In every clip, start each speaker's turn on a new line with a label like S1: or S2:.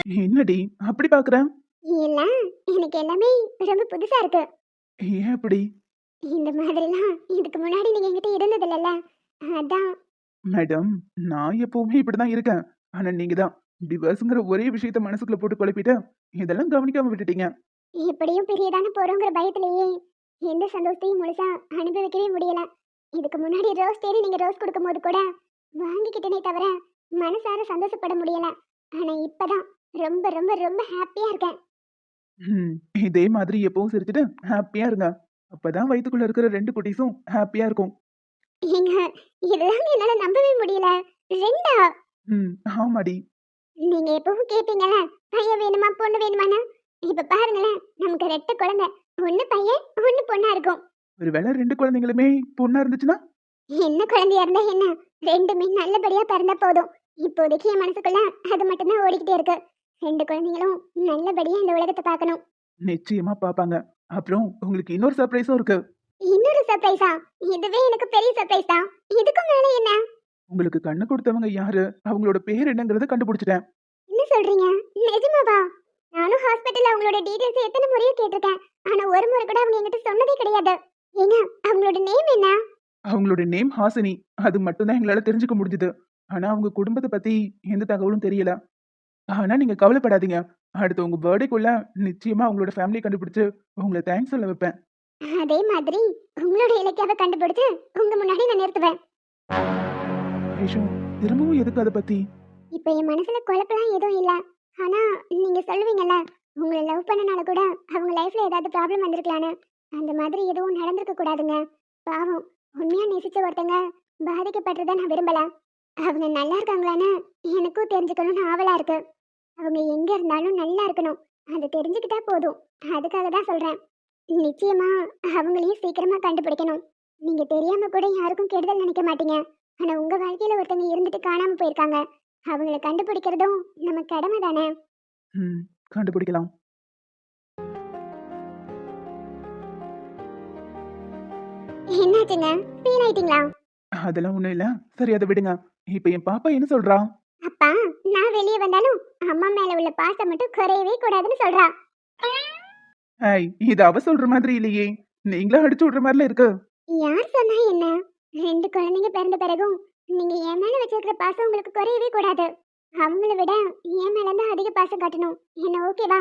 S1: என்னடி அப்படி பாக்குற?
S2: இல்ல, எனக்கு எல்லாமே ரொம்ப புதுசா இருக்கு.
S1: ஏன் அப்படி?
S2: இந்த மாதிரிலாம் இதுக்கு முன்னாடி நீங்க என்கிட்ட இருந்தது இல்லல்ல. அதான்.
S1: மேடம், நான் எப்பவுமே இப்படிதான் இருக்கேன். ஆனா நீங்க தான் டிவோர்ஸ்ங்கிற ஒரே விஷயத்த மனசுக்குள்ள போட்டு குழப்பிட்டு இதெல்லாம் கவனிக்காம விட்டுட்டீங்க.
S2: எப்படியும் பெரியதான போறோங்கிற பயத்திலேயே எந்த சந்தோஷத்தையும் முழுசா அனுபவிக்கவே முடியல. இதுக்கு முன்னாடி ரோஸ் தேடி நீங்க ரோஸ் கொடுக்கும்போது கூட வாங்கிக்கிட்டனே தவிர மனசார சந்தோஷப்பட முடியல. ஆனா இப்பதான் ரொம்ப ரொம்ப ரொம்ப ஹாப்பியா இருக்கேன்.
S1: ம், இதே மாதிரி எப்பவும் சிரிச்சுட்டு ஹாப்பியா இருங்க. அப்பதான் வயித்துக்குள்ள இருக்கிற 2 குட்டீஸும் ஹாப்பியா இருக்கும்.
S2: ஏங்க, இதெல்லாம் என்னால நம்பவே முடியல. 2ஆ?
S1: ம், ஆமாடி.
S2: நீங்க எப்பவும் கேட்பீங்கல்ல, பையன் வேணுமா பொண்ணு வேணுமான்னு. இப்ப பாருங்களேன், நமக்கு 2 குழந்தை. ஒண்ணு பையன், ஒண்ணு பொண்ணா இருக்கும்.
S1: ஒருவேளை 2 குழந்தைங்களுமே பொண்ணா இருந்துச்சுன்னா?
S2: என்ன குழந்தையா இருந்தா என்ன, 2மே நல்லபடியா பிறந்தா போதும். இப்போதைக்கு என் மனசுக்குள்ள அது மட்டும்தான் ஓடிக்கிட்டே இருக்கு. 2 குழந்தைங்களும் நல்லபடியா இந்த உலகத்தை பார்க்கணும்.
S1: நிச்சயமா பாப்பாங்க. அப்புறம் உங்களுக்கு இன்னொரு சர்ப்ரைஸும் இருக்கு.
S2: இன்னொரு சர்ப்ரைஸா? இதுவே எனக்கு பெரிய சர்ப்ரைஸ் தான். இதுக்கு மேல என்ன?
S1: உங்களுக்கு கண்ணு கொடுத்தவங்க யாரு, அவங்களோட பேர் என்னங்கறத கண்டுபிடிச்சிட்டேன்.
S2: என்ன சொல்றீங்க? நிஜமாவா? நானும் ஹாஸ்பிட்டல்ல அவங்களோட டீடைல்ஸ் எத்தனை முறையோ கேட்டிருக்கேன். ஆனா ஒரு முறை கூட அவங்க என்கிட்ட சொன்னதே கிடையாது. ஏங்க, அவங்களோட நேம் என்ன?
S1: அவங்களோட நேம் ஹாசினி. அது மட்டும் தான் எங்களால தெரிஞ்சுக்க முடிஞ்சது. ஆனா அவங்க குடும்பத்தை பத்தி எந்த தகவலும் தெரியல. ஆனா நீங்க கவலைப்படாதீங்க. அடுத்து உங்க பர்த்டேக்குள்ள நிச்சயமா அவங்களோட ஃபேமிலியை கண்டுபிடிச்சு உங்களை தேங்க்ஸ் சொல்ல வைப்பேன்.
S2: அதே மாதிரி உங்களோட இலக்கியாவை கண்டுபிடிச்சு உங்க முன்னாடி நான் நிறுத்துவேன்.
S1: ஐஷு, திரும்பவும் எதுக்கு அதை பத்தி?
S2: இப்ப என் மனசுல குழப்பலாம் எதுவும் இல்ல. ஆனா நீங்க சொல்லுவீங்கல்ல, உங்களை லவ் பண்ணனால கூட அவங்க லைஃப்ல ஏதாவது ப்ராப்ளம் வந்திருக்கலான்னு. அந்த மாதிரி எதுவும் நடந்திருக்க கூடாதுங்க. பாவம், உண்மையா நேசிச்ச ஒருத்தங்க பாதிக்கப்படுறத நான் விரும்பல. அவங்க நல்லா இருக்காங்களான்னு எனக்கும் தெரிஞ்சுக்கணும்னு ஆவலா இருக்கு. அவங்க எங்க இருந்தாலும் நல்லா இருக்கணும். அதை தெரிஞ்சுக்கிட்டா போதும். அதுக்காக தான் சொல்றேன். நிச்சயமா அவங்களையும் சீக்கிரமா கண்டுபிடிக்கணும். நீங்க தெரியாம கூட யாருக்கும் கெடுதல் நினைக்க மாட்டீங்க. ஆனா உங்க வாழ்க்கையில ஒருத்தங்க இருந்துட்டு காணாம போயிருக்காங்க. அவங்கள கண்டுபிடிக்கிறதும் நம்ம கடமை தானே.
S1: ம், கண்டுபிடிக்கலாம்.
S2: என்னாச்சுங்க, ஃபீல் ஆயிட்டீங்களா?
S1: அதெல்லாம் ஒண்ணும் இல்ல. சரி, அதை விடுங்க. இப்ப என் பாப்பா என்ன சொல்றா?
S2: அப்பா, நான் வெளியே வந்தாலும் அம்மா மேல உள்ள பாசம் மட்டும் குறையவே கூடாதுன்னு சொல்றா.
S1: ஐய், இது அவ சொல்ற மாதிரி இல்லையே. நீங்களா அடிச்சு விடுற மாதிரில இருக்கு.
S2: யார் சொன்னா என்ன? 2 குழந்தைங்க பிறந்த பிறகும் நீங்க என் மேல வச்சிருக்கிற பாசம் உங்களுக்கு குறையவே கூடாது. அவங்கள விட என் மேல தான் அதிக பாசம் காட்டணும். என்ன ஓகேவா?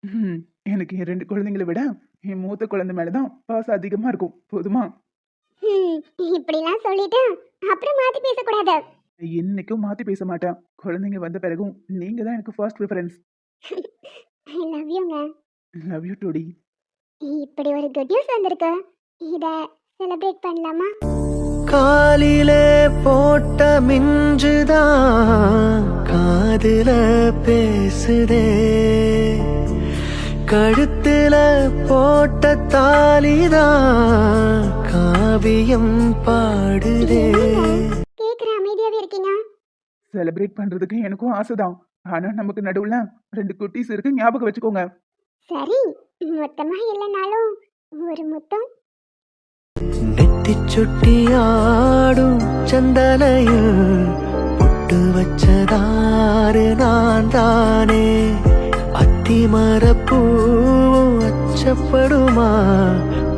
S1: ம், எனக்கு என் 2 குழந்தைங்களை விட என் மூத்த குழந்தை மேலதான் பாசம் அதிகமா இருக்கும். போதுமா?
S2: ம், இப்படிலாம் சொல்லிட்டு அப்புறம் மாத்தி பேசக்கூடாது.
S1: என்னைக்கும் மாத்தி பேச மாட்டேன். குழந்தைங்க வந்த பிறகும் நீங்க தான் எனக்கு ஃபர்ஸ்ட் ப்ரிஃபரன்ஸ்.
S2: ஐ லவ் யூங்க.
S1: லவ் யூ டுடி.
S2: இப்படி ஒரு குட் நியூஸ் வந்திருக்கு. இத செலிப்ரேட் பண்ணலாமா?
S3: காலிலே போட்ட மிஞ்சுதான் காதுல பேசுதே, கழுத்துல போட்ட தாலிதான் காவியம் பாடுதே.
S2: கேக்குற அமைதியாவே இருக்கீங்க.
S1: செலிப்ரேட் பண்றதுக்கு எனக்கும் ஆசைதான். ஆனா நமக்கு நடுவுல 2 குட்டீஸ் இருக்கு, ஞாபகம் வச்சுக்கோங்க.
S2: சரி, மொத்தமா இல்லைனாலும் ஒரு முத்தம்.
S3: நெத்தி சுட்டி ஆடும் சந்தனையில் பொட்டு வச்சதாறு நான் தானே, அத்தி மரப்பூவும் அச்சப்படுமா,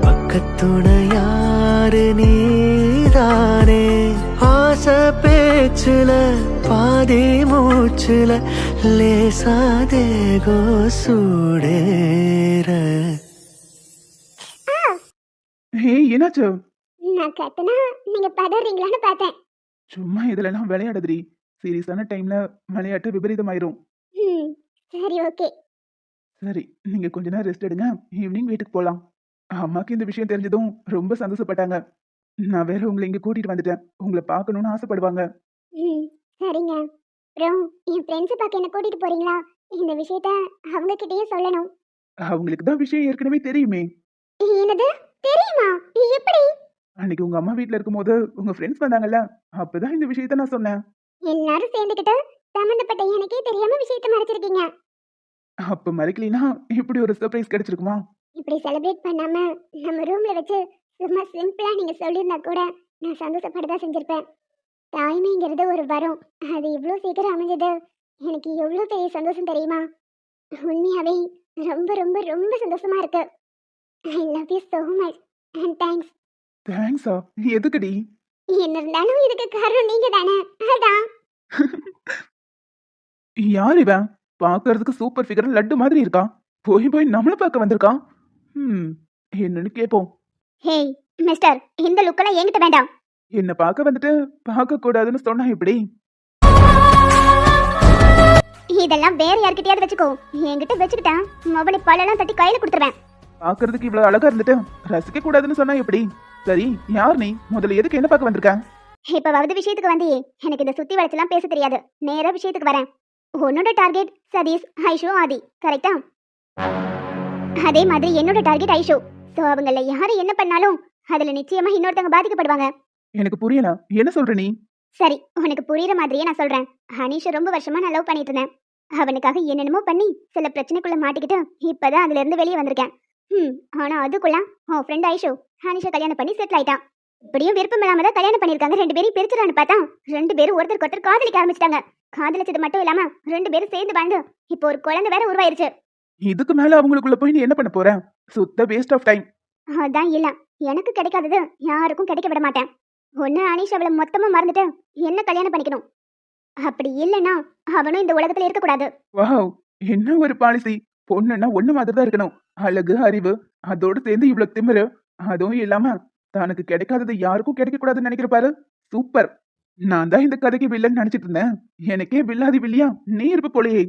S3: பக்கத்துணையாறு நீதானே, ஆசை பேச்சுல பாதி மூச்சுல லேசாதேகோ சூடேற.
S1: ஏய், என்னாச்சு?
S2: நான் கத்துனா நீங்க பதறீங்களான்னு பார்த்தேன்.
S1: சும்மா இதுலலாம் விளையாடுதுரி. சீரியஸான டைம்ல விளையாட்டு விபரீதமாயிரும்.
S2: ம், சரி ஓகே.
S1: சரி, நீங்க கொஞ்ச நேரம் ரெஸ்ட் எடுங்க. ஈவினிங் வீட்டுக்கு போலாம். அம்மாக்கு இந்த விஷயம் தெரிஞ்சதும் ரொம்ப சந்தோஷப்பட்டாங்க. நான் வேற உங்களை இங்க கூட்டிட்டு வந்துட்டேன். உங்களை பார்க்கணும்னு ஆசைப்படுவாங்க.
S2: ம், சரிங்க. அப்புறம் என் ஃப்ரெண்ட்ஸை பார்க்க என்ன கூட்டிட்டு போறீங்களா? இந்த விஷயத்த அவங்க கிட்டயே சொல்லணும்.
S1: அவங்களுக்கு தான் விஷயம் ஏற்கனவே தெரியுமே.
S2: என்னது? தெரியுமா? எப்படி?
S1: அன்னைக்கு உங்க அம்மா வீட்ல இருக்கும்போது உங்க ஃப்ரெண்ட்ஸ் வந்தாங்கல்ல, அப்பதான் இந்த விஷயத்த நான் சொன்னேன்.
S2: எல்லாரும் சேர்ந்துக்கிட்டு சம்பந்தப்பட்ட எனக்கே தெரியாம விஷயத்த மறைச்சிருக்கீங்க.
S1: அப்ப மறைக்கலைன்னா இப்படி ஒரு சர்ப்ரைஸ் கிடைச்சிருக்குமா?
S2: இப்படி செலிப்ரேட் பண்ணாம நம்ம ரூம்ல வச்சு சும்மா சிம்பிளா நீங்க சொல்லியிருந்தா கூட நான் சந்தோஷப்படதான் செஞ்சிருப்பேன். தாய்மைங்கிறது ஒரு வரம். அது இவ்வளோ சீக்கிரம் அமைஞ்சது எனக்கு எவ்வளவு பெரிய சந்தோஷம் தெரியுமா? உண்மையாவே ரொம்ப ரொம்ப ரொம்ப சந்தோஷமா இருக்கு. I love you so much and thanks.
S1: தேங்க்ஸா? எதுக்குடி?
S2: என்ன இருந்தாலும் இதுக்கு காரணம் நீங்க தானே. அதான்.
S1: யார் இவன்? பார்க்கறதுக்கு சூப்பர் ஃபிகர் லட்டு மாதிரி இருக்கான். போய் போய் நம்மள பார்க்க வந்திருக்கான். என்னன்னு கேட்போம்.
S2: ஹேய் மிஸ்டர், இந்த லுக்கெல்லாம் என்கிட்ட வேண்டாம்.
S1: என்ன பார்க்க வந்துட்டு பார்க்க கூடாதுன்னு சொன்னா எப்படி?
S2: இதெல்லாம் வேற யார்கிட்டயாவது வச்சுக்கோ. என்கிட்ட வச்சுக்கிட்டா மொபைலை பல்லெல்லாம் தட்டி கையில கொடுத்துருவேன்.
S1: பார்க்கறதுக்கு இவ்வளவு அழகா இருந்துட்டு ரசிக்க கூடாதுன்னு சொன்னா எப்படி? சரி, யார் நீ? முதல்ல எதுக்கு என்ன பார்க்க வந்திருக்க?
S2: இப்பவாவது விஷயத்துக்கு வந்தியே. எனக்கு இந்த சுத்தி வளைச்செல்லாம் பேச தெரியாது. நேரா விஷயத்துக்கு வரேன். உன்னோட டார்கெட் சதீஷ், ஐஷு, ஆதி, கரெக்டா? அதே மாதிரி என்னோட டார்கெட் ஐஷு. சோ அவங்கள யாரு என்ன பண்ணாலும் அதுல நிச்சயமா இன்னொருத்தவங்க பாதிக்கப்படுவாங்க.
S1: எனக்கு புரியல, என்ன சொல்ற நீ?
S2: சரி, உனக்கு புரியுற மாதிரியே நான் சொல்றேன். ஹனீஷை ரொம்ப வருஷமா நான் லவ் பண்ணிட்டு இருந்தேன். அவனுக்காக என்னென்னமோ பண்ணி சில பிரச்சனைக்குள்ள மாட்டிக்கிட்டு இப்பதான் அதுல இருந்து வெளியே வந்திருக்கேன். ஆனா அதுக்குள்ள உன் ஃப்ரெண்ட் ஐஷு ஹனீஷை கல்யாணம் பண்ணி செட்டில் ஆயிட்டான். இப்படியும் விருப்பம் இல்லாம தான் கல்யாணம் பண்ணிருக்காங்க. 2 பேரும் பிரிச்சிடறான்னு பார்த்தா 2 பேரும் ஒருத்தருக்கு ஒருத்தர் காதலிக்க ஆரம்பிச்சிட்டாங்க. காதலிச்சது மட்டும் இல்லாம 2 பேரும் சேர்ந்து வாழ்ந்து இப்போ ஒரு குழந்தை வேற உருவாயிருச்சு.
S1: இதுக்கு மேல அவங்களுக்குள்ள போய் நீ என்ன பண்ண போற? சுத்த வேஸ்ட் ஆஃப் டைம்.
S2: அதான் இல்ல, எனக்கு கிடைக்காதது யாருக்கும் கிடைக்க விட மாட்டேன். ஒன்னு அனீஷ் அவளை மொத்தமா மறந்துட்டு என்ன கல்யாணம் பண்ணிக்கணும். அப்படி இல்லைன்னா அவனும் இந்த உலகத்துல இருக்க கூடாது.
S1: வாவ், என்ன ஒரு பாலிசி! பொண்ணுன்னா ஒண்ணு மாதிரி தான் இருக்கணும். அழகு, அறிவு, அதோட சேர்ந்து இவ்வளவு திமிரு. அதுவும் இல்லாம தனக்கு கிடைக்காதது யாருக்கும் கிடைக்க கூடாதுன்னு நினைக்கிற பாரு. சூப்பர். நான் தான் இந்த கதைக்கு வில்லன் நினைச்சிட்டு இருந்தேன். எனக்கே வில்லாதி வில்லியா நீ இருப்ப போலயே.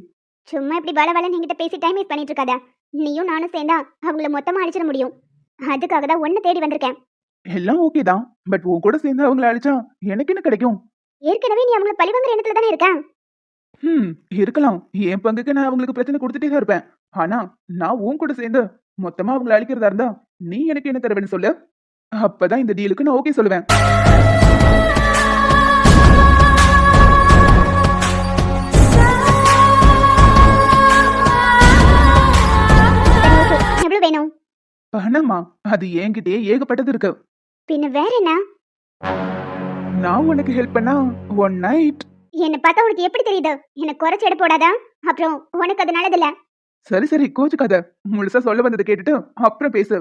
S2: சும்மா இப்படி வள வளன்னு என்கிட்ட பேசி டைம் வேஸ்ட் பண்ணிட்டு இருக்காத. நீயும் நானும் சேர்ந்தா அவங்கள மொத்தமா அழிச்சிட முடியும். அதுக்காக தான் ஒன்னு தேடி வந்திருக்கேன்.
S1: எல்லாம் ஓகே தான், பட் உன் கூட சேர்ந்து அவங்கள அழிச்சா எனக்கு என்ன கிடைக்கும்?
S2: ஏற்கனவே நீ அவங்கள பழிவாங்குற எண்ணத்துல தானே இருக்க.
S1: இருக்கலாம். என் பங்குக்கு நான் அவங்களுக்கு பிரச்சனை கொடுத்துட்டே தான் இருப்பேன். ஆனா நான் உன் கூட சேர்ந்து மொத்தமா அவங்கள அழிக்கிறதா இருந்தா நீ எனக்கு என்ன தருவேன்னு சொல்லு. அப்பதான் இந்த டீலுக்கு நான் ஓகே சொல்லுவேன்.
S2: எவ்வளவு வேணும்?
S1: பணமா? அது என்கிட்டயே ஏகப்பட்டது இருக்கு.
S2: பின்ன வேற என்ன?
S1: நான் உனக்கு ஹெல்ப் பண்ணா 1 நைட்.
S2: என்ன பார்த்தா உனக்கு எப்படி தெரியுது? என்ன குறைச்சு எடை போடாதா? அப்புறம் உனக்கு அது நல்லதில்ல.
S1: சரி சரி, கோச்சுக்காத. முழுசா சொல்ல வந்ததை கேட்டுட்டு அப்புறம் பேசு.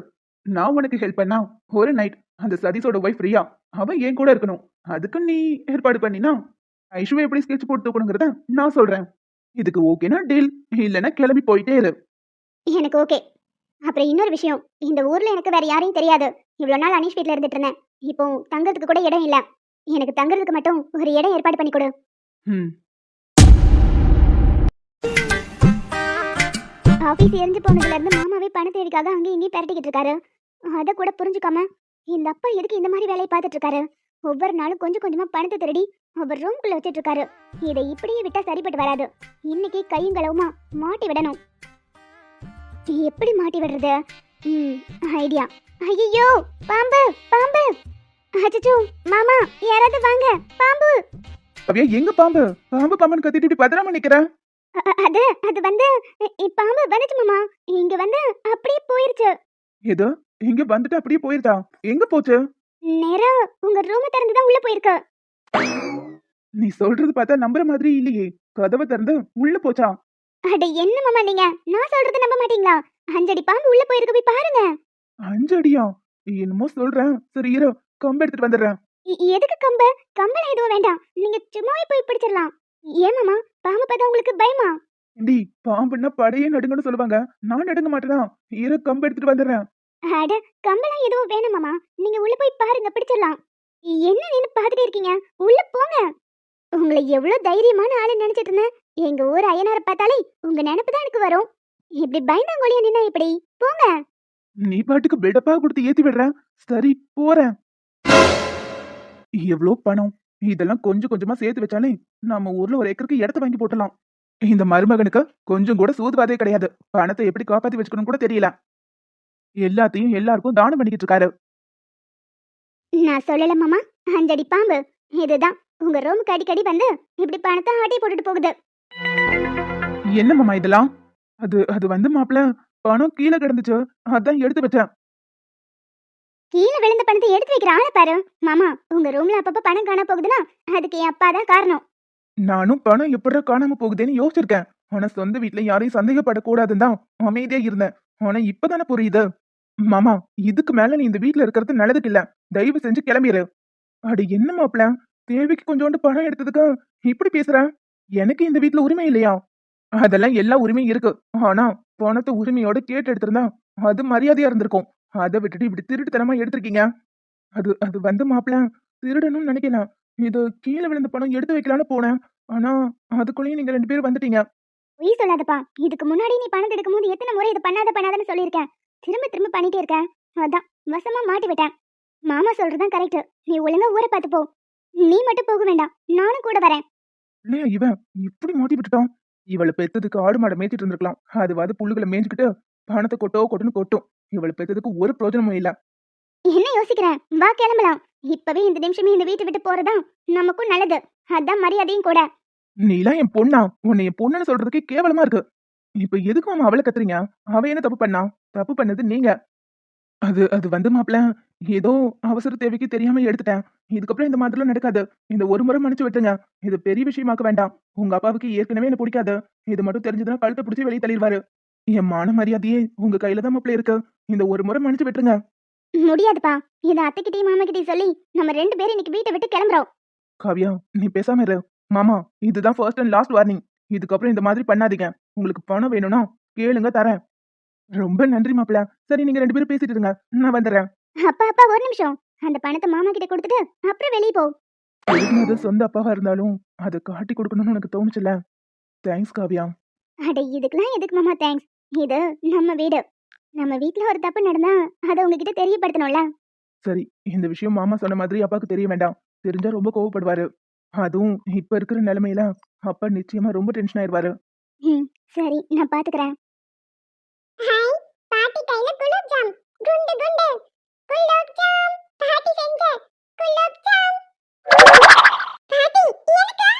S1: நான் உனக்கு ஹெல்ப் பண்ணா 1 நைட் அந்த சதீஷோட ஒய்ஃப் பிரியா அவன் என் கூட இருக்கணும். அதுக்கு நீ ஏற்பாடு பண்ணினா ஐஷுவை எப்படி ஸ்கெட்ச் போட்டு தூக்கணுங்கிறத நான் சொல்றேன். இதுக்கு ஓகேனா டீல், இல்லைன்னா கிளம்பி போயிட்டே இரு.
S2: எனக்கு ஓகே. அப்புறம் இன்னொரு விஷயம், இந்த ஊர்ல எனக்கு வேற யாரையும் தெரியாது. இவ்வளவு நாள் அனீஷ் வீட்ல இருந்துட்டு இருந்தேன். இப்போ தங்கறதுக்கு கூட இடம் இல்ல. எனக்கு தங்கறதுக்கு மட்டும் ஒரு இடம் ஏற்பாடு பண்ணி கொடு.
S1: ம்
S2: ஆபீஸ் எரிஞ்சு போனதுல இருந்து மாமாவே பண தேவைக்காக அங்கேயும் இங்கேயும் பரட்டிக்கிட்டு இருக்காரு. அதை கூட புரிஞ்சுக்காம இந்த அப்பா எதுக்கு இந்த மாதிரி வேலையை பார்த்துட்டு இருக்காரு? ஒவ்வொரு நாளும் கொஞ்சம் கொஞ்சமா பணத்தை திருடி அவர் ரூம்குள்ள வச்சிட்டு இருக்காரு. இதை இப்படியே விட்டா சரிப்பட்டு வராது. இன்னைக்கு கையும் களவுமா மாட்டி விடணும். எப்படி மாட்டி விடுறது? ஐடியா. ஐயோ, பாம்பு பாம்பு! அச்சச்சோ மாமா, யாராவது வாங்க, பாம்பு!
S1: அப்படியே எங்க பாம்பு? பாம்பு பாம்புன்னு கத்திட்டு இப்படி பத்திரமா நிக்கிற?
S2: அது அது வந்து பாம்பு வந்துச்சு மாமா. இங்க வந்து அப்படியே போயிருச்சு.
S1: ஏதோ இங்க வந்துட்டு அப்படியே போயிருதா? எங்க போச்சு?
S2: நேரா உங்க ரூம் திறந்து தான் உள்ள போயிருக்கு.
S1: நீ சொல்றது பார்த்தா நம்புற மாதிரி இல்லையே. கதவை திறந்து உள்ள போச்சா?
S2: அட என்ன மாமா நீங்க, நான் சொல்றது நம்ப மாட்டீங்களா? 5 அடி பாம்பு உள்ள போயிருக்கு, போய் பாருங்க.
S1: 5 அடியா? என்னமோ சொல்றேன். சரி இரு, கம்பு எடுத்துட்டு வந்துடுறேன்.
S2: எதுக்கு கம்பு? கம்பெல்லாம் எதுவும் வேண்டாம். நீங்க சும்மாவே போய் பிடிச்சிடலாம். ஏன் மாமா, பாம்பு பார்த்தா உங்களுக்கு பயமா?
S1: ஏண்டி, பாம்புன்னா படையே நடுங்கன்னு சொல்லுவாங்க. நான் நடுங்க மாட்டேனா? இரு, கம்பு எடுத்துட்டு வந்துடுறேன்.
S2: அட கம்பெல்லாம் எதுவும் வேணாம் மாமா. நீங்க உள்ள போய் பாருங்க, பிடிச்சிடலாம். என்ன நின்னு பாத்துட்டே இருக்கீங்க? உள்ள போங்க. உங்களை எவ்வளவு தைரியமான ஆளு நினைச்சிட்டு இருந்தேன். எங்க ஊர் ஐயனாரை பார்த்தாலே உங்க நினைப்பு தான் எனக்கு வரும். இப்படி பயந்தாங்கோலியா நின்னா இப்படி போங்க.
S1: நீ பாட்டுக்கு பில்டப்பா கொடுத்து ஏத்தி விடுற. சரி போறேன். எவ்வளோ பணம்! இதெல்லாம் கொஞ்சம் கொஞ்சமா சேர்த்து வச்சாலே நம்ம ஊர்ல ஒரு ஏக்கருக்கு இடத்த வாங்கி போட்டலாம். இந்த மருமகனுக்கு கொஞ்சம் கூட சூதுவாதே கிடையாது. பணத்தை எப்படி காப்பாத்தி வச்சுக்கணும் கூட தெரியல. எல்லாத்தையும் எல்லாருக்கும் தானம் பண்ணிக்கிட்டு இருக்காரு.
S2: நான் சொல்லல மாமா, 5 அடி பாம்பு இதுதான் உங்க ரூமுக்கு அடிக்கடி வந்து இப்படி பணத்தை ஆட்டி போட்டுட்டு போகுது.
S1: என்ன மாமா இதெல்லாம்? அது அது வந்து மாப்பிள்ள, பணம் கீழே கிடந்துச்சு, அதான் எடுத்து வச்சேன்.
S2: கீழே விழுந்த பணத்தை எடுத்து வைக்கிற ஆளை பாரு. மாமா, உங்க ரூம்ல அப்பப்ப பணம் காண போகுதுன்னா அதுக்கு என் அப்பா தான் காரணம்.
S1: நானும் பணம் எப்படா காணாம போகுதுன்னு யோசிச்சிருக்கேன். ஆனா சொந்த வீட்ல யாரையும் சந்தேகப்படக்கூடாதுன்னு தான் அமைதியா இருந்தேன். ஆனா இப்பதானே புரியுது. மாமா, இதுக்கு மேல நீ இந்த வீட்ல இருக்கிறது நல்லதுக்கு இல்ல. தயவு செஞ்சு கிளம்பிரு. அட என்ன மாப்ள, தேவைக்கு கொஞ்சோண்டு பணம் எடுத்ததுக்கு இப்படி பேசுற? எனக்கு இந்த வீட்ல உரிமை இல்லையா? அதெல்லாம் எல்லா உரிமையும் இருக்கு. ஆனா பணத்தை உரிமையோட கேட்டு எடுத்திருந்தா அது மரியாதையா இருந்திருக்கும். அதை விட்டுட்டு இப்படி திருட்டுத்தனமா எடுத்திருக்கீங்க. அது அது வந்து மாப்ள, திருடணும்னு நினைக்கல. இது கீழே விழுந்த பணம் எடுத்து வைக்கலான்னு போனேன். ஆனா அதுக்குள்ளேயும் நீங்க 2 பேரும் வந்துட்டீங்க.
S2: பொய் சொல்லாதப்பா. இதுக்கு முன்னாடி நீ பணம் எடுக்கும்போது எத்தனை முறை இதை பண்ணாதன்னு சொல்லியிருக்கேன். திரும்ப திரும்ப பண்ணிட்டே இருக்க. அதான் வசமா மாட்டி விட்டேன். மாமா சொல்றதுதான் கரெக்ட். நீ ஒழுங்கா ஊரை பார்த்து போ. நீ மட்டும் போக வேண்டாம், நானும் கூட வரேன்.
S1: இல்லையா இவன் இப்படி மாட்டி விட்டுட்டான். இவளை பெத்ததுக்கு ஆடு மாடை மேய்ச்சிட்டு இருந்திருக்கலாம். அதுவாது புல்லுகளை மேய்ஞ்சுக்கிட்டு பணத்தை கொட்டுன்னு கொட்டும். இவளை பெத்ததுக்கு ஒரு பிரயோஜனமும் இல்ல.
S2: என்ன யோசிக்கிறேன்? வா கிளம்பலாம். இப்பவே இந்த நிமிஷமே இந்த வீட்டை விட்டு போறதா நமக்கும் நல்லது. அதான் மரியாதையும் கூட.
S1: நீலாம் என் பொண்ணா? உன்னை என் பொண்ணுன்னு சொல்றதுக்கே கேவலமா இருக்கு. இப்ப எதுக்கு மாமா அவளை கத்துறீங்க? அவ என்ன தப்பு பண்ணா? தப்பு பண்ணது நீங்க. அது அது வந்து மாப்ள, ஏதோ அவசர தேவைக்கு தெரியாம எடுத்துட்டேன். இதுக்கப்புறம் இந்த மாதிரிலாம் நடக்காது. இந்த ஒரு முறை மன்னிச்சு விட்டுருங்க. இது பெரிய விஷயமாக்க வேண்டாம். உங்க அப்பாவுக்கு ஏற்கனவே என்ன பிடிக்காது. இது மட்டும் தெரிஞ்சதுன்னா கழுத்தை பிடிச்சி வெளியே தள்ளிடுவாரு. என் மான மரியாதையே உங்க கையில தான் மாப்ள இருக்கு. இந்த ஒரு முறை மன்னிச்சு விட்டுருங்க.
S2: முடியாதுப்பா. இதை அத்தைக்கிட்டையும் மாமா கிட்டையும் சொல்லி நம்ம 2 பேரும் இன்னைக்கு வீட்டை விட்டு கிளம்புறோம்.
S1: காவ்யா, நீ பேசாம இரு. மாமா, இதுதான் ஃபர்ஸ்ட் அண்ட் லாஸ்ட் வார்னிங். இதுக்கப்புறம் இந்த மாதிரி பண்ணாதீங்க. உங்களுக்கு பணம் வேணும்னா கேளுங்க, தரேன். ரொம்ப நன்றி மாப்ள. சரி, நீங்க 2 பேரும் பேசிட்டு இருங்க. நான் வந்துடுறேன்.
S2: அப்பா ஒரு நிமிஷம். அந்த பணத்தை மாமா கிட்ட கொடுத்துட்டு அப்புறம் வெளியே போ.
S1: எழுதினது சொந்த அப்பாவா இருந்தாலும் அதை காட்டி கொடுக்கணும்னு எனக்கு தோணுச்சுல. தேங்க்ஸ் காவ்யா.
S2: அட இதுக்கெல்லாம் எதுக்கு மாமா தேங்க்ஸ்? இது நம்ம வீடு. நம்ம வீட்ல ஒரு தப்பு நடந்தா அதை உங்ககிட்ட தெரியப்படுத்தணும்ல.
S1: சரி, இந்த விஷயம் மாமா சொன்ன மாதிரி அப்பாவுக்கு தெரிய வேண்டாம். தெரிஞ்சா ரொம்ப கோவப்படுவாரு. அதுவும் இப்ப இருக்கிற நிலைமையில அப்பா நிச்சயமா ரொம்ப டென்ஷன் ஆயிருவாரு.
S2: ம், சரி நான் பாத்துக்கறேன். ஹாய், பாட்டி கையில குலாப் ஜாம். குண்டு குண்டு குலாப் ஜாம். பாட்டி செஞ்ச குலாப் ஜாம். பாட்டி எனக்கு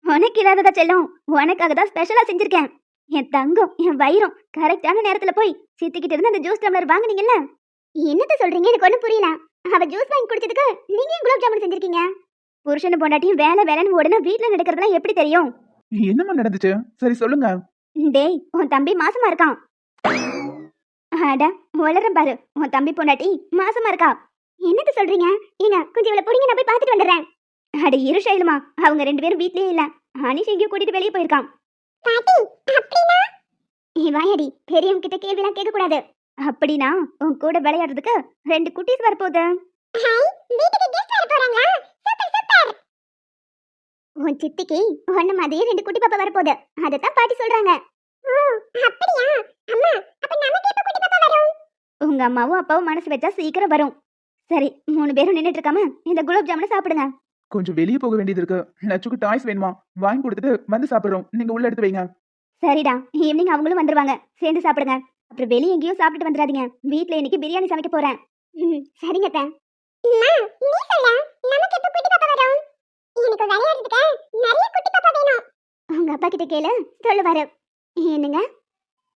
S2: உனக்கு இல்லாததா செல்லம். உனக்காக தான் ஸ்பெஷலா செஞ்சிருக்கேன். என் தங்கம், என் வைரம், கரெக்டான நேரத்துல போய் சித்திக்கிட்ட இருந்து அந்த ஜூஸ் டம்ளர் வாங்குனீங்கல்ல. என்னத்த சொல்றீங்க? எனக்கு ஒண்ணும் புரியல. அவ ஜூஸ் வாங்கி குடிச்சதுக்கு நீங்க ஏன் குலாப் ஜாமுன் செஞ்சிருக்கீங்க? புருஷனை பொண்டாட்டியும் வேலைன்னு ஓடுனா வீட்ல நடக்கிறதுலாம் எப்படி தெரியும்?
S1: என்னம்மா நடந்துச்சு? சரி சொல்லுங்க.
S2: டேய், உன் தம்பி மாசமா இருக்கான். அட வளரம் பாரு, உன் தம்பி பொண்டாட்டி மாசமா இருக்கா. என்னத்த சொல்றீங்க? ஏங்க கொஞ்சம் இவளை பிடிங்க, நான் போய் பார்த்துட்டு வந்துடுறேன். அட இரு ஷைலுமா, அவங்க 2 பேரும் வீட்லயே இல்ல. அனிஷ் எங்கேயோ கூட்டிட்டு வெளியே போயிருக்கான். பாட்டி அப்படினா? வாயடி, பெரியவங்க கிட்ட கேள்விலாம் கேட்க கூடாது. அப்படினா உன் கூட விளையாடுறதுக்கு 2 குட்டீஸ் வரப்போகுது. ஹாய், வீட்டுக்கு கெஸ்ட் வர போறாங்களா? Super super. உன் சித்திக்கு ஒண்ணு மாதிரி 2 குட்டி பாப்பா வரப்போகுது. அதத்தான் பாட்டி சொல்றாங்க. ஓ அப்படியா? அம்மா, அப்ப நமக்கு எப்ப குட்டி பாப்பா வரும்? உங்க அம்மாவும் அப்பாவும் மனசு வச்சா சீக்கிரம் வரும். சரி, 3 பேரும் நின்னுட்டு இருக்காம இந்த குலாப் ஜாமுனை சாப்பிடுங்க.
S1: கொஞ்சம் வெளியே போக வேண்டியது இருக்கு. லட்சுக்கு டாய்ஸ் வேணுமா? வாங்கி கொடுத்துட்டு வந்து சாப்பிடுறோம். நீங்க உள்ள எடுத்து வைங்க.
S2: சரிடா, ஈவினிங் அவங்களும் வந்துருவாங்க. சேர்ந்து சாப்பிடுங்க. அப்புறம் வெளியே எங்கேயும் சாப்பிட்டுட்டு வந்துடாதீங்க. வீட்ல இன்னைக்கு பிரியாணி சமைக்க போறேன். சரிங்க அத்தை. அம்மா, நீ சொல்ல, நமக்கு எப்ப குட்டி பாப்பா வரும்? எனக்கு விளையாடுறதுக்கு நிறைய குட்டி பாப்பா வேணும். உங்க அப்பா கிட்ட கேளு, சொல்லுவாரு. என்னங்க?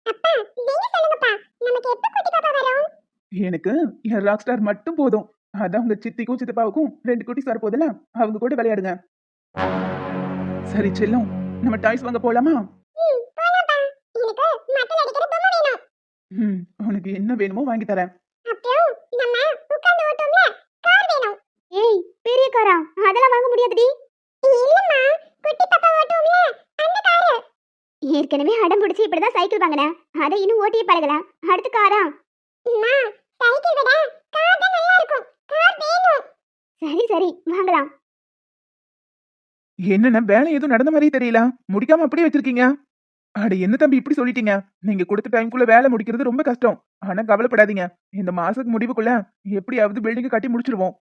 S2: அப்பா, நீங்க சொல்லுங்கப்பா, நமக்கு எப்ப குட்டி பாப்பா வரும்?
S1: எனக்கு என் ராக் ஸ்டார் மட்டும் போதும். அதான் உங்க சித்திக்கும் சித்தப்பாவுக்கும் 2 குட்டிஸ் வரப்போதுல, அவங்க கூட விளையாடுங்க. சரி செல்லம், நம்ம டாய்ஸ் வாங்க போலாமா?
S2: போலாம்ப்பா. எனக்கு மட்டல் அடிக்கிற பொம்மை வேணும்.
S1: உனக்கு என்ன வேணுமோ வாங்கி தரேன்.
S2: அப்புறம் நம்ம உட்கார்ந்து ஓட்டுவோம்ல, கார் வேணும். ஏய், பெரிய காரா? அதெல்லாம் வாங்க முடியாதுடி. இல்லம்மா, குட்டி பாப்பா ஓட்டுவோம்ல, அந்த கார். ஏற்கனவே அடம் பிடிச்சி இப்படிதான் சைக்கிள் வாங்கினேன். அதை இன்னும் ஓட்டியே பழகல. அடுத்து காரா? அம்மா, சைக்கிள் விட கார் தான் நல்லா இருக்கும். கார் வேணும். சரி சரி, வாங்கலாம்.
S1: என்னென்ன வேலை எதுவும் நடந்த மாதிரி தெரியல. முடிக்காம அப்படியே வச்சிருக்கீங்க. அட என்ன தம்பி இப்படி சொல்லிட்டீங்க? நீங்க கொடுத்த டைம்குள்ள வேலை முடிக்கிறது ரொம்ப கஷ்டம். ஆனா கவலைப்படாதீங்க. இந்த மாசத்துக்கு முடிவுக்குள்ள எப்படியாவது பில்டிங் கட்டி முடிச்சிருவோம்.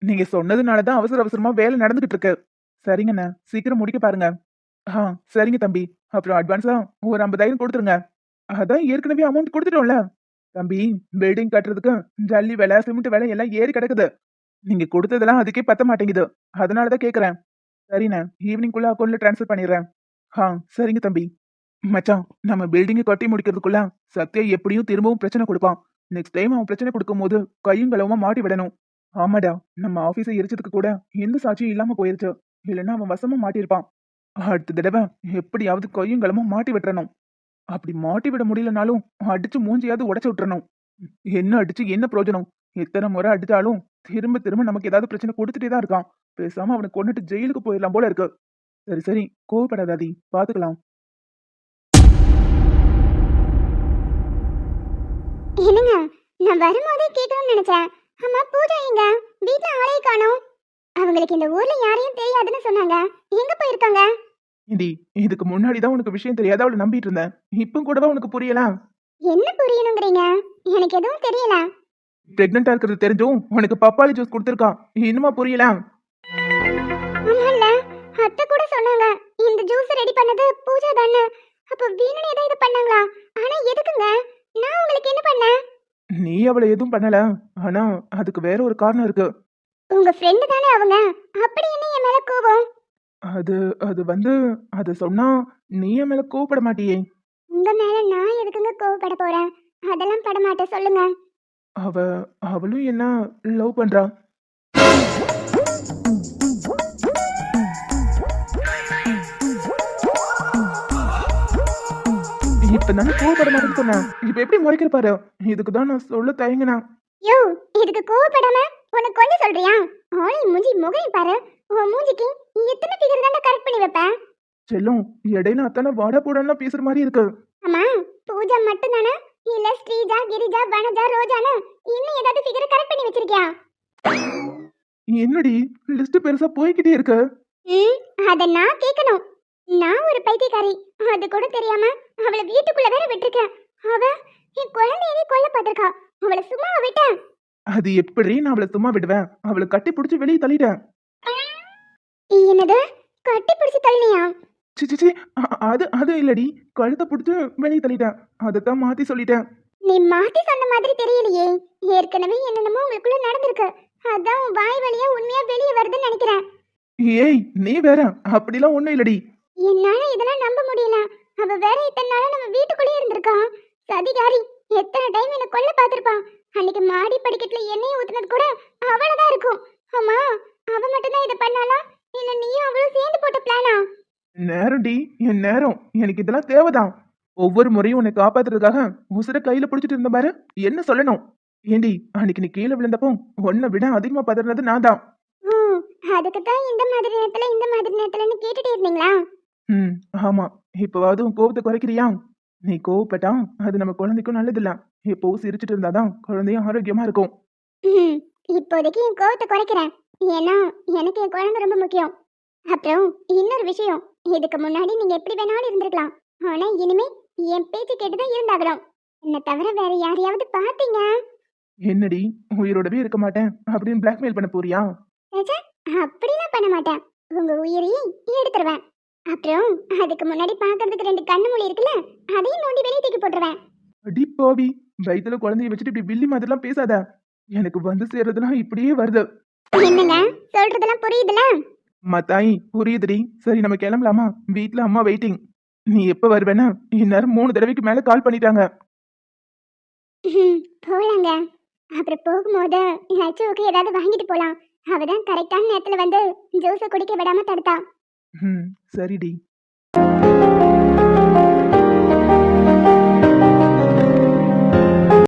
S1: நீங்க சொன்னதுனாலதான் அவசர அவசரமா வேலை நடந்துகிட்டு இருக்கு. சரிங்கண்ணா, சீக்கிரம் முடிக்க பாருங்க. சரிங்க தம்பி. அப்புறம் அட்வான்ஸா ஒரு 50,000 கொடுத்துருங்க. அதான் ஏற்கனவே அமௌண்ட் கொடுத்துட்டோம்ல. தம்பி, பில்டிங் கட்டுறதுக்கு ஜல்லி விலை, சிமெண்ட் விலை எல்லாம் ஏறி கிடக்குது. நீங்க கொடுத்ததெல்லாம் அதுக்கே பத்த மாட்டேங்குது. அதனாலதான் கேக்குறேன். சரிண்ணா, ஈவினிங்குள்ள அக்கௌண்ட்ல ட்ரான்ஸ்ஃபர் பண்ணிடுறேன். சரிங்க தம்பி. மச்சான், நம்ம பில்டிங்கை கட்டி முடிக்கிறதுக்குள்ள சத்யா எப்படியும் திரும்பவும் பிரச்சனை கொடுப்பான். நெக்ஸ்ட் டைம் அவன் பிரச்சனை கொடுக்கும் போது கையும் களவுமா மாட்டி விடணும். ஆமாடா, நம்ம ஆபீஸை எரிச்சதுக்கு கூட எந்த சாட்சியும் இல்லாம போயிருச்சு. இல்லைன்னா அவன் வசமா மாட்டியிருப்பான். அடுத்த தடவை எப்படியாவது கையும் களமும் மாட்டி விட்டுறணும். அப்படி மாட்டி விட முடியலனாலும் அடிச்சு மூஞ்சியாவது உடைச்சு விட்டுறணும். என்ன அடிச்சு என்ன பிரயோஜனம்? எத்தனை முறை அடிச்சாலும் திரும்ப திரும்ப நமக்கு ஏதாவது பிரச்சனை கொடுத்துட்டே தான் இருக்கான். பேசாம அவனை கொன்னுட்டு ஜெயிலுக்கு போயிடலாம் போல இருக்கு. சரி சரி, கோவப்படாதாதி, பாத்துக்கலாம்.
S2: என்னங்க, நான் வரும்போதே கேட்கணும்னு நினைச்சேன். அம்மா பூஜா எங்க? வீட்ல ஆளே காணோம். அவங்களுக்கு இந்த ஊர்ல யாரையும் தெரியாதுன்னு சொன்னாங்க. எங்க போயிருக்காங்க?
S1: இடி, இதுக்கு முன்னாடிதான் உனக்கு விஷயம் தெரியாத அவளை நம்பிட்டு இருந்தேன். இப்போ கூடவா உனக்கு புரியல?
S2: என்ன புரியணுங்கிறீங்க? எனக்கு எதுவும் தெரியல.
S1: பிரெக்னெண்டா இருக்கிறது தெரிஞ்சும் உனக்கு பப்பாளி ஜூஸ் கொடுத்துருக்கான். இன்னுமா புரியல?
S2: ஆமால்ல, அத்தை கூட சொன்னாங்க இந்த ஜூஸ் ரெடி பண்ணது பூஜா தானே. அப்ப வீணனே ஏதோ இது பண்ணாங்களா? ஆனா எதுக்குங்க? நான் உங்களுக்கு என்ன பண்ணேன்?
S1: நீ அவளை எதுவும் பண்ணல. ஆனா அதுக்கு வேற ஒரு காரணம் இருக்கு.
S2: உங்க ஃப்ரெண்டு தானே அவங்க. அப்படி என்ன என் மேல கோபம்?
S1: அது அது வந்து அது சொன்னா நீ என் மேல கோவப்பட மாட்டியே.
S2: உங்க மேல நான் எதுக்குங்க கோவப்பட போறேன்? அதெல்லாம் பட மாட்டேன், சொல்லுங்க.
S1: அவ அவளும் என்ன லவ் பண்றா. இப்ப நானே கோவப்பட மாட்டேன்னு சொன்னேன். இப்ப எப்படி முறைக்கிற பாரு. இதுக்கு தான் நான் சொல்ல தயங்கினேன்.
S2: யோ, இதுக்கு கோவப்படாம உனக்கு கொஞ்சம் சொல்றியா? ஆளி மூஞ்சி முகையும் பாரு. உன் மூஞ்சிக்கு எத்தனை ஃபிகர் தானே கரெக்ட் பண்ணி வைப்பேன்.
S1: செல்லும், இடையில அத்தனை வாடா போடான்னு பேசுற மாதிரி இருக்கு.
S2: அம்மா, பூஜா மட்டும் தானே? இல்ல ஸ்ரீஜா, கிரிஜா, வனஜா, ரோஜான்னு இன்னும் ஏதாவது ஃபிகர் கரெக்ட் பண்ணி வச்சிருக்கியா?
S1: என்னடி லிஸ்ட் பெருசா போய்கிட்டே இருக்கு.
S2: ம், அத நான் கேட்கணும். நான் ஒரு பைத்தியக்காரி. அது கூட தெரியாம அவளை வீட்டுக்குள்ள வேற விட்டுருக்கேன். அவ என் குழந்தையவே கொல்ல பார்த்திருக்கா. அவளை சும்மாவா விட்டேன்?
S1: அது எப்படி நான் அவளை சும்மா விடுவேன்? அவளை கட்டி பிடிச்சி வெளியே தள்ளிட்டேன்.
S2: என்னது? கட்டி பிடிச்சு தள்ளினியா?
S1: சி சி சி, அது அது இல்லடி, கழுத்தை பிடிச்சி வெளியே தள்ளிட்டேன். அதைத்தான் மாத்தி சொல்லிட்டேன்.
S2: நீ மாத்தி சொன்ன மாதிரி தெரியலையே. ஏற்கனவே என்னென்னமோ உங்களுக்குள்ள நடந்திருக்கு. அதான் உன் வாய் வழியா உண்மையா வெளியே வருதுன்னு நினைக்கிறேன்.
S1: ஏய், நீ வேற. அப்படிலாம் ஒண்ணும் இல்லடி.
S2: என்னால இதெல்லாம் நம்ப முடியல. அவ வேற இத்தனை நாளா நம்ம வீட்டுக்குள்ளே இருந்திருக்கா. சதிகாரி. எத்தனை டைம் என்ன கொல்ல பார்த்திருப்பான். அன்னைக்கு மாடி படிக்கட்டுல எண்ணெய் ஊத்துனது கூட அவளதான் இருக்கும். அம்மா, அவ மட்டும்தான் இதை பண்ணாளா? இல்ல நீயும் அவளும் சேர்ந்து போட்ட பிளானா?
S1: நேரம்டி, என் நேரம். எனக்கு இதெல்லாம் தேவைதான். ஒவ்வொரு முறையும் உன்னை காப்பாத்துறதுக்காக உசுர கையில பிடிச்சிட்டு இருந்த பாரு. என்ன சொல்லணும்? ஏண்டி, அன்னைக்கு நீ கீழே விழுந்தப்போ உன்னை விட அதிகமா பதறினது நான் தான்.
S2: ம், அதுக்கு தான் இந்த மாதிரி நேரத்துல இந்த மாதிரி நேரத்துலன்னு கேட்டுட்டே இருந்தீங்களா?
S1: ம், ஆமா. இப்பவாவது உன் கோபத்தை குறைக்கிறியா? நீ கோவப்பட்டா அது நம்ம குழந்தைக்கும் நல்லதில்ல. எப்பவும் சிரிச்சிட்டு இருந்தாதான் குழந்தையும் ஆரோக்கியமா இருக்கும்.
S2: ம், இப்போதைக்கு என் கோவத்தை குறைக்கிறேன். ஏன்னா எனக்கு என் குழந்தை ரொம்ப முக்கியம். அப்புறம் இன்னொரு விஷயம், இதுக்கு முன்னாடி நீங்க எப்படி வேணாலும் இருந்திருக்கலாம். ஆனா இனிமே என் பேச்சு கேட்டுதான் இருந்தாகணும். என்னை தவிர வேற யாரையாவது பாத்தீங்க?
S1: என்னடி, உயிரோடவே இருக்க மாட்டேன் அப்படின்னு பிளாக்மெயில் பண்ண போறியா?
S2: ச்சே, அப்படிலாம் பண்ண மாட்டேன். உங்க உயிரையும் எடுத்துருவேன். அப்புறம் அதுக்கு முன்னாடி பாக்குறதுக்கு ரெண்டு கண்ணு மூடி இருக்குல்ல, அதையும் நோண்டி வெளியே தூக்கி போட்டுருவேன்.
S1: அடி பாவி, வயித்துல குழந்தைய வச்சுட்டு இப்படி வில்லி மாதிரிலாம் பேசாத. எனக்கு வந்து சேர்றதுலாம் இப்படியே வருது.
S2: என்னங்க, சொல்றதெல்லாம் புரியுதுல?
S1: மத்தாயி, புரியுதுடி. சரி, நம்ம கிளம்பலாமா? வீட்ல அம்மா வெயிட்டிங். நீ எப்ப வருவேன்னா இந்நேரம் 3 தடவைக்கு மேல கால் பண்ணிட்டாங்க.
S2: போலாங்க. அப்புறம் போகும்போது நச்சுவுக்கு ஏதாவது வாங்கிட்டு போலாம். அவதான் கரெக்டான நேரத்துல வந்து ஜூஸை குடிக்க விடாம தடுத்தா.
S1: ம், சரிடி.